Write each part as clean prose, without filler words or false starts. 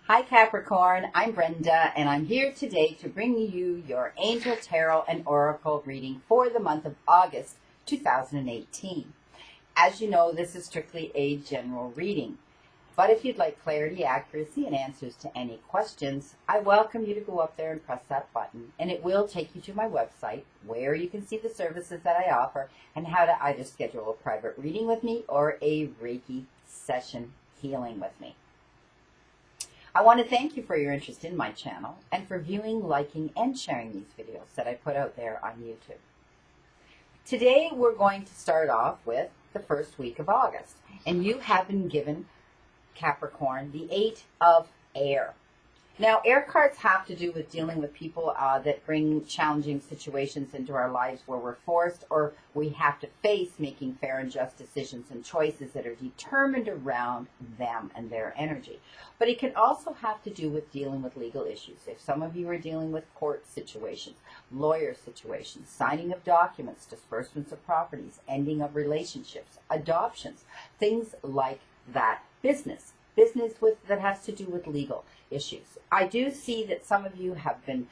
Hi Capricorn, I'm Brenda and I'm here today to bring you your Angel Tarot and Oracle reading for the month of August 2018. As you know, this is strictly a general reading, but if you'd like clarity, accuracy, and answers to any questions, I welcome you to go up there and press that button, and it will take you to my website where you can see the services that I offer and how to either schedule a private reading with me or a Reiki session healing with me. I want to thank you for your interest in my channel and for viewing, liking, and sharing these videos that I put out there on YouTube. Today we're going to start off with the first week of August, and you have been given, Capricorn, the 8 of Air. Now, air cards have to do with dealing with people that bring challenging situations into our lives where we're forced or we have to face making fair and just decisions and choices that are determined around them and their energy. But it can also have to do with dealing with legal issues. If some of you are dealing with court situations, lawyer situations, signing of documents, disbursements of properties, ending of relationships, adoptions, things like that. Business that has to do with legal issues. I do see that some of you have been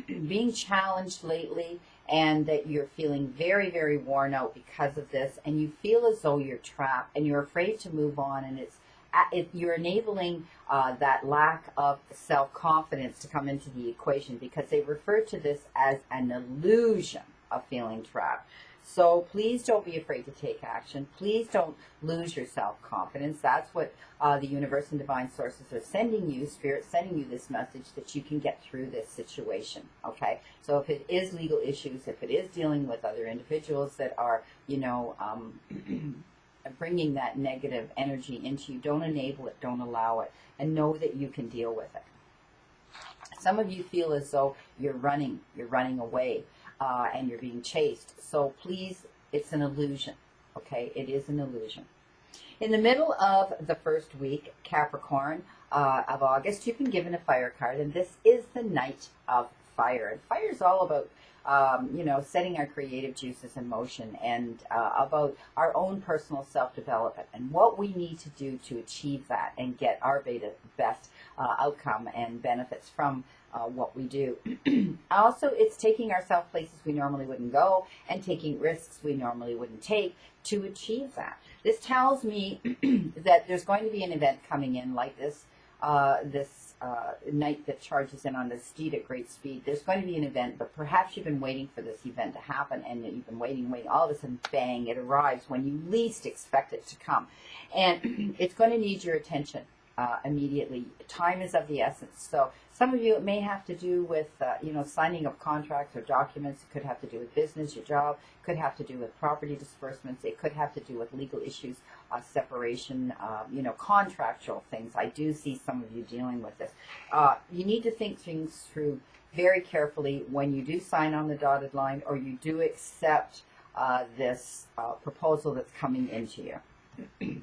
being challenged lately and that you're feeling very, very worn out because of this, and you feel as though you're trapped and you're afraid to move on, and you're enabling that lack of self-confidence to come into the equation because they refer to this as an illusion of feeling trapped. So please don't be afraid to take action. Please don't lose your self-confidence. That's what the universe and divine sources are sending you, Spirit sending you this message that you can get through this situation, okay? So if it is legal issues, if it is dealing with other individuals that are, bringing that negative energy into you, don't enable it, don't allow it, and know that you can deal with it. Some of you feel as though you're running away. And you're being chased. So please, it's an illusion, okay? It is an illusion. In the middle of the first week, Capricorn, of August, you've been given a fire card, and this is the Knight of Fire. And fire is all about, setting our creative juices in motion and about our own personal self-development and what we need to do to achieve that and get our best outcome and benefits from what we do. Also, it's taking ourselves places we normally wouldn't go and taking risks we normally wouldn't take to achieve that. This tells me that there's going to be an event coming in like this, knight that charges in on the steed at great speed. There's going to be an event, but perhaps you've been waiting for this event to happen, and you've been waiting, all of a sudden, bang, it arrives when you least expect it to come. And it's going to need your attention immediately. Time is of the essence. So some of you, it may have to do with, signing of contracts or documents. It could have to do with business, your job. It could have to do with property disbursements. It could have to do with legal issues, separation, contractual things. I do see some of you dealing with this. You need to think things through very carefully when you do sign on the dotted line or you do accept this proposal that's coming into you.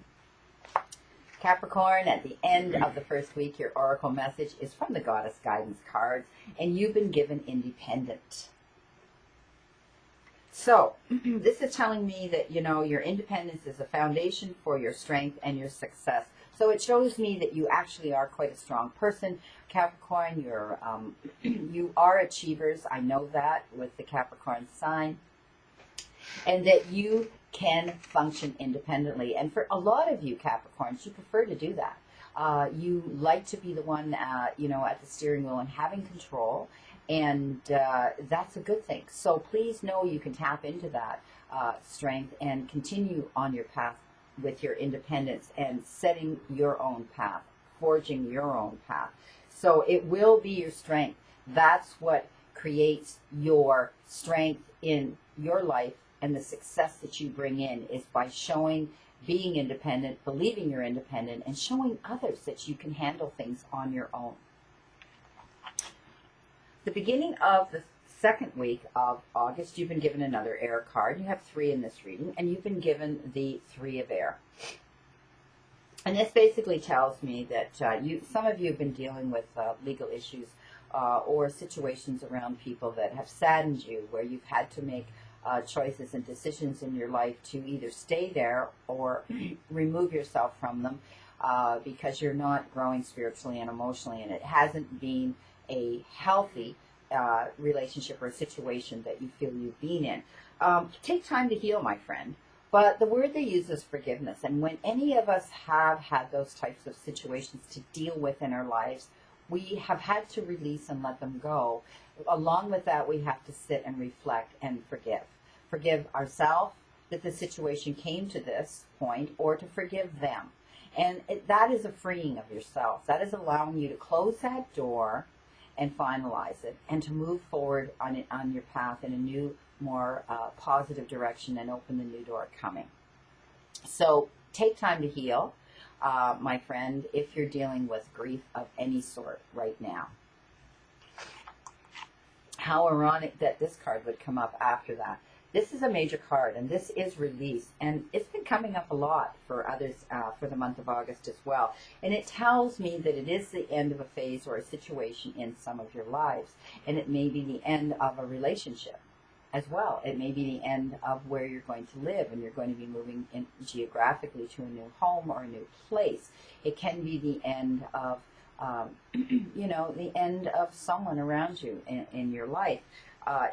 Capricorn, at the end of the first week, your oracle message is from the Goddess Guidance cards, and you've been given independent. So, this is telling me that, your independence is a foundation for your strength and your success. So it shows me that you actually are quite a strong person. Capricorn, you are achievers. I know that with the Capricorn sign. And that you can function independently. And for a lot of you Capricorns, you prefer to do that. You like to be the one, at the steering wheel and having control. And that's a good thing. So please know you can tap into that strength and continue on your path with your independence and setting your own path, forging your own path. So it will be your strength. That's what creates your strength in your life. And the success that you bring in is by being independent, believing you're independent, and showing others that you can handle things on your own. The beginning of the second week of August, you've been given another air card. You have 3 in this reading, and you've been given the 3 of air. And this basically tells me that some of you have been dealing with legal issues or situations around people that have saddened you, where you've had to make choices and decisions in your life to either stay there or remove yourself from them, because you're not growing spiritually and emotionally, and it hasn't been a healthy relationship or a situation that you feel you've been in. Take time to heal, my friend. But the word they use is forgiveness. And when any of us have had those types of situations to deal with in our lives, we have had to release and let them go. Along with that, we have to sit and reflect and forgive. Forgive ourselves that the situation came to this point, or to forgive them. And that is a freeing of yourself. That is allowing you to close that door and finalize it, and to move forward on your path in a new, more positive direction, and open the new door coming. So take time to heal, my friend, if you're dealing with grief of any sort right now. How ironic that this card would come up after that. This is a major card, and this is release, and it's been coming up a lot for others for the month of August as well. And it tells me that it is the end of a phase or a situation in some of your lives, and it may be the end of a relationship as well. It may be the end of where you're going to live, and you're going to be moving in geographically to a new home or a new place. It can be the end of, the end of someone around you in your life.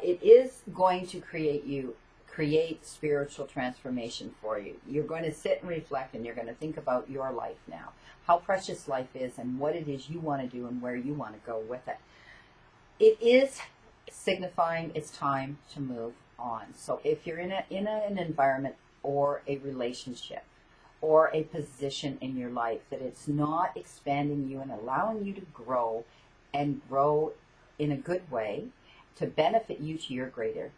It is going to create spiritual transformation for you. You're going to sit and reflect, and you're going to think about your life now, how precious life is, and what it is you want to do and where you want to go with it. It is signifying it's time to move on. So if you're in an environment or a relationship or a position in your life that it's not expanding you and allowing you to grow, and grow in a good way, to benefit you to your greater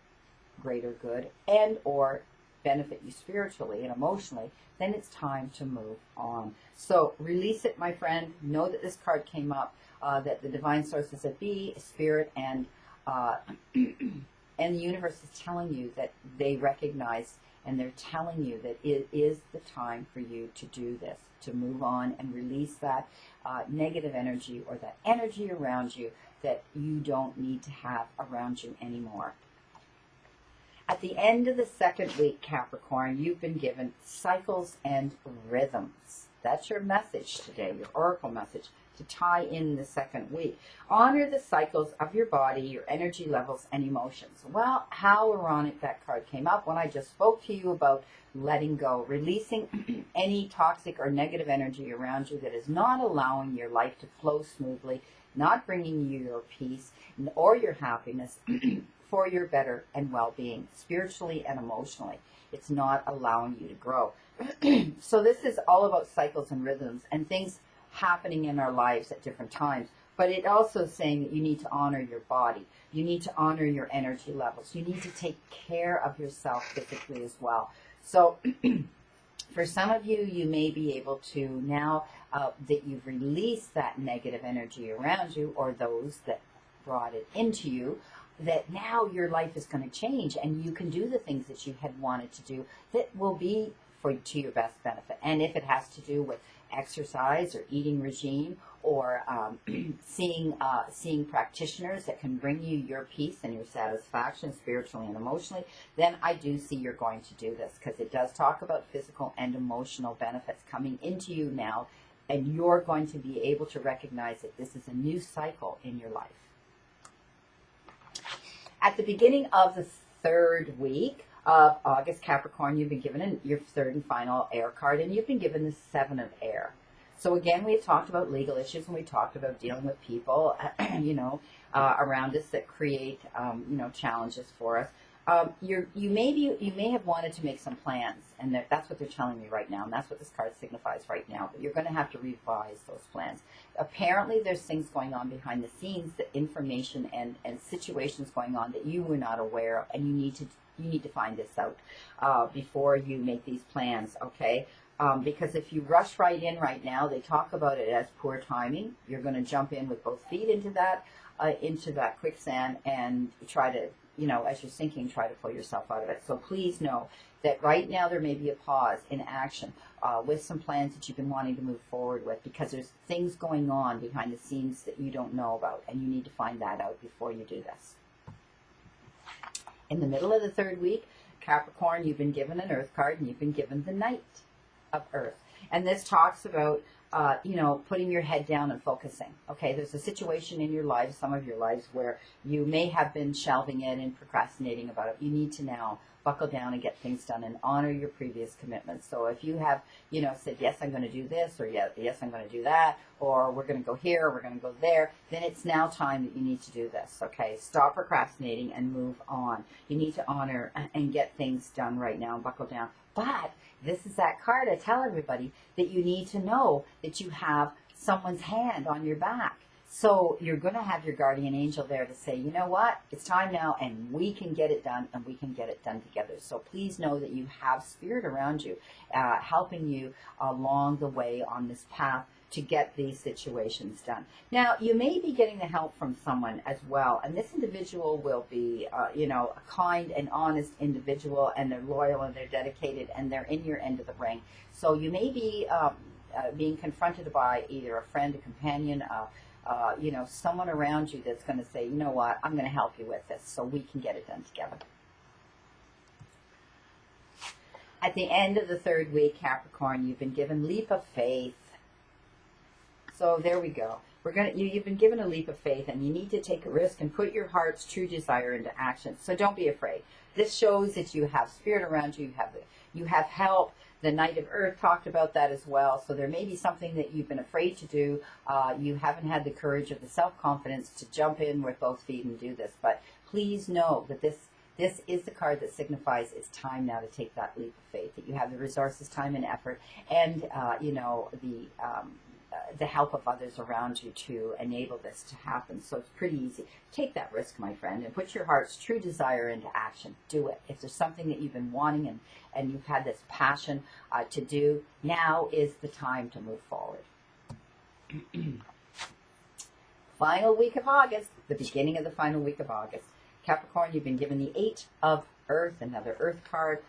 good, and or benefit you spiritually and emotionally, then it's time to move on. So release it, my friend. Know that this card came up, that the divine sources that be, spirit, and the universe is telling you that they recognize, and they're telling you that it is the time for you to do this, to move on and release that negative energy, or that energy around you that you don't need to have around you anymore. At the end of the second week, Capricorn, you've been given cycles and rhythms. That's your message today, your oracle message, to tie in the second week. Honor the cycles of your body, your energy levels, and emotions. Well, how ironic that card came up when I just spoke to you about letting go, releasing any toxic or negative energy around you that is not allowing your life to flow smoothly, not bringing you your peace or your happiness for your better and well-being, spiritually and emotionally. It's not allowing you to grow. So this is all about cycles and rhythms and things happening in our lives at different times. But it also is saying that you need to honor your body. You need to honor your energy levels. You need to take care of yourself physically as well. So for some of you, you may be able to, now that you've released that negative energy around you, or those that brought it into you, that now your life is going to change, and you can do the things that you had wanted to do that will be to your best benefit. And if it has to do with exercise or eating regime, or seeing practitioners that can bring you your peace and your satisfaction spiritually and emotionally, then I do see you're going to do this, because it does talk about physical and emotional benefits coming into you now, and you're going to be able to recognize that this is a new cycle in your life. At the beginning of the third week of August, Capricorn, you've been given your third and final air card, and you've been given the Seven of Air. So again, we talked about legal issues, and we talked about dealing with people, around us that create, challenges for us. You may have wanted to make some plans, and that's what they're telling me right now, and that's what this card signifies right now. But you're going to have to revise those plans. Apparently, there's things going on behind the scenes, that information and situations going on that you were not aware of, and you need to find this out before you make these plans. Okay. Because if you rush right in right now, they talk about it as poor timing. You're going to jump in with both feet into that quicksand, and try to, as you're sinking, try to pull yourself out of it. So please know that right now there may be a pause in action with some plans that you've been wanting to move forward with, because there's things going on behind the scenes that you don't know about, and you need to find that out before you do this. In the middle of the third week, Capricorn, you've been given an Earth card, and you've been given the Knight of Earth. And this talks about you know, putting your head down and focusing. Okay, there's a situation in your lives, some of your lives, where you may have been shelving it and procrastinating about it. You need to now buckle down and get things done and honor your previous commitments. So if you have, you know, said, yes, I'm going to do this, or yes, I'm going to do that, or we're going to go here, or we're going to go there, then it's now time that you need to do this. Okay, stop procrastinating and move on. You need to honor and get things done right now and buckle down. But this is that card I tell everybody, that you need to know that you have someone's hand on your back. So you're going to have your guardian angel there to say, you know what, it's time now, and we can get it done, and we can get it done together. So please know that you have spirit around you, helping you along the way on this path to get these situations done. Now, you may be getting the help from someone as well, and this individual will be, you know, a kind and honest individual, and they're loyal and they're dedicated, and they're in your end of the ring. So you may be being confronted by either a friend, a companion, you know, someone around you that's going to say, you know what, I'm going to help you with this so we can get it done together. At the end of the third week, Capricorn, you've been given leap of faith. So there we go. You've been given a leap of faith, and you need to take a risk and put your heart's true desire into action. So don't be afraid. This shows that you have spirit around you. You have help. The Knight of Earth talked about that as well. So there may be something that you've been afraid to do. You haven't had the courage or the self-confidence to jump in with both feet and do this. But please know that this is the card that signifies it's time now to take that leap of faith, that you have the resources, time, and effort, and you know, the help of others around you to enable this to happen. So it's pretty easy. Take that risk, my friend, and put your heart's true desire into action. Do it. If there's something that you've been wanting and you've had this passion to do, now is the time to move forward. Final week of August, the beginning of the final week of August. Capricorn, you've been given the 8 of Earth, another Earth card.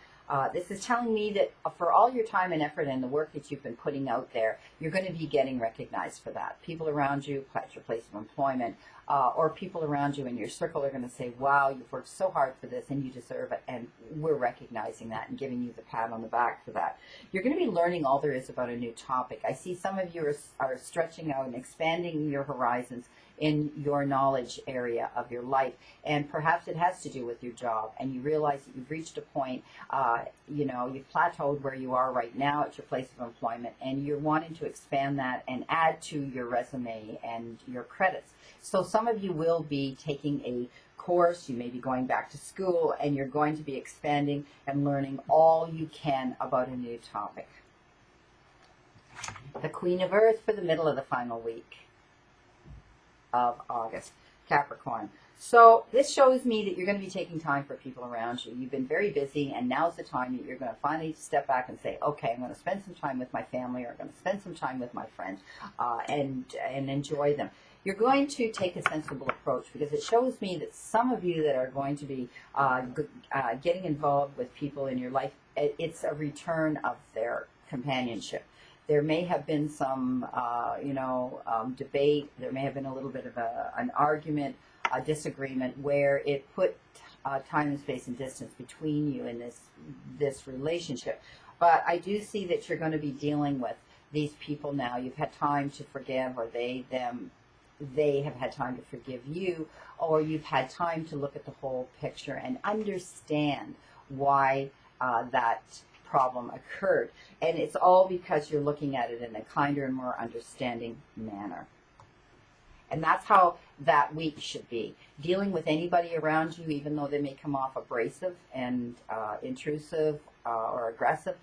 This is telling me that for all your time and effort and the work that you've been putting out there, you're going to be getting recognized for that. People around you at your place of employment, or people around you in your circle are going to say, wow, you've worked so hard for this and you deserve it, and we're recognizing that and giving you the pat on the back for that. You're going to be learning all there is about a new topic. I see some of you are stretching out and expanding your horizons in your knowledge area of your life, and perhaps it has to do with your job, and you realize that you've reached a point, you know, you've plateaued where you are right now at your place of employment, and you're wanting to expand that and add to your resume and your credits. So some of you will be taking a course, you may be going back to school, and you're going to be expanding and learning all you can about a new topic. The Queen of Earth for the middle of the final week of August, Capricorn. So this shows me that you're going to be taking time for people around you. You've been very busy, and now's the time that you're going to finally step back and say, okay, I'm going to spend some time with my family, or I'm going to spend some time with my friends, and enjoy them. You're going to take a sensible approach, because it shows me that some of you that are going to be getting involved with people in your life, it's a return of their companionship. There may have been some, debate. There may have been a little bit of an argument, a disagreement, where it put time and space and distance between you in this relationship. But I do see that you're going to be dealing with these people now. You've had time to forgive, or they have had time to forgive you, or you've had time to look at the whole picture and understand why that problem occurred. And it's all because you're looking at it in a kinder and more understanding manner. And that's how that week should be. Dealing with anybody around you, even though they may come off abrasive and intrusive or aggressive,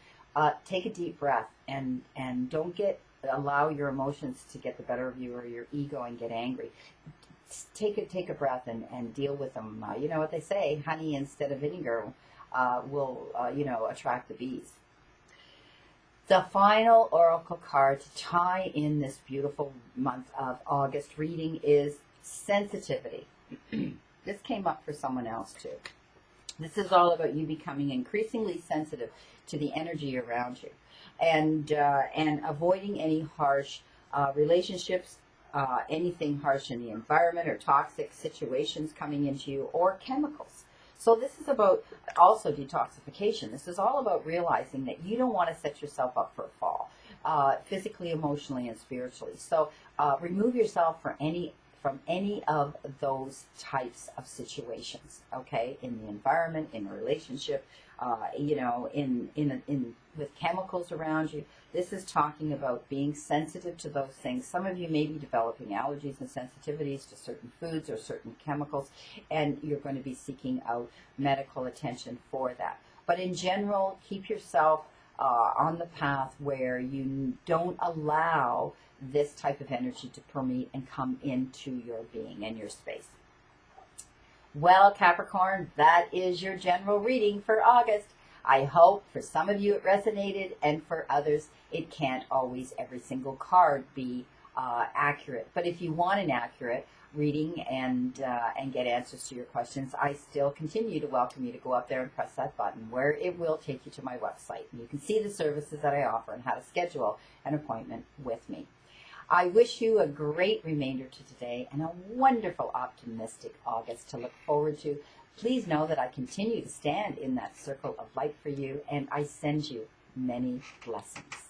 take a deep breath and don't allow your emotions to get the better of you, or your ego, and get angry. Take a breath and deal with them. You know what they say, honey instead of vinegar will attract the bees. The final oracle card to tie in this beautiful month of August reading is sensitivity. This came up for someone else too. This is all about you becoming increasingly sensitive to the energy around you, and avoiding any harsh relationships, anything harsh in the environment, or toxic situations coming into you, or chemicals. So this is about also detoxification. This is all about realizing that you don't want to set yourself up for a fall. physically, emotionally, and spiritually. So remove yourself from any of those types of situations, okay, in the environment, in a relationship, with chemicals around you. This is talking about being sensitive to those things. Some of you may be developing allergies and sensitivities to certain foods or certain chemicals, and you're going to be seeking out medical attention for that. But in general, keep yourself on the path where you don't allow this type of energy to permeate and come into your being and your space. Well, Capricorn, that is your general reading for August. I hope for some of you it resonated, and for others it can't always, every single card, be accurate. But if you want an accurate reading and get answers to your questions, I still continue to welcome you to go up there and press that button where it will take you to my website. And you can see the services that I offer and how to schedule an appointment with me. I wish you a great remainder to today and a wonderful, optimistic August to look forward to. Please know that I continue to stand in that circle of light for you, and I send you many blessings.